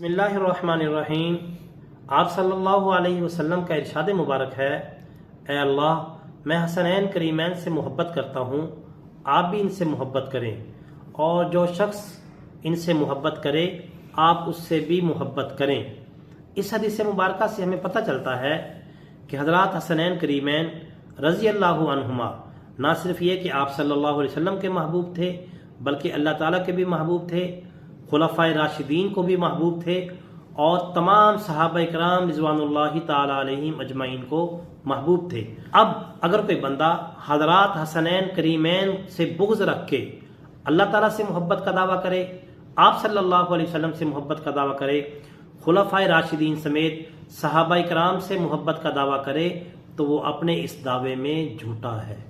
बिस्मिल्लाहिर्रहमानिर्रहीम। आप सल्लल्लाहु अलैहि वसल्लम का इरशाद मुबारक है, ए अल्लाह, मैं हसनैन करीमैन से मोहब्बत करता हूँ, आप भी इनसे मोहब्बत करें, और जो शख्स इनसे मोहब्बत करे आप उससे भी मोहब्बत करें। इस हदीस मुबारक से हमें पता चलता है कि हज़रात हसनैन करीमैन रज़ी अल्लाहु अन्हुमा ना सिर्फ ये कि आप सल्लल्लाहु अलैहि वसल्लम के महबूब थे, बल्कि अल्लाह ताला के भी महबूब थे, खुलफाए राशिदीन को भी महबूब थे, और तमाम सहाबा इकराम रिज़वानुल्लाहि ताला अलैहिम अजमाइन को महबूब थे। अब अगर कोई बंदा हज़रात हसनैन करीमैन से बुग़्ज़ रख के अल्लाह ताला से मोहब्बत का दावा करे, आप सल्लल्लाहु अलैहि वसल्लम से मोहब्बत का दावा करे, खुलफाए राशिदीन समेत सहाबा इकराम से मोहब्बत का दावा करे, तो वो अपने इस दावे में झूठा है।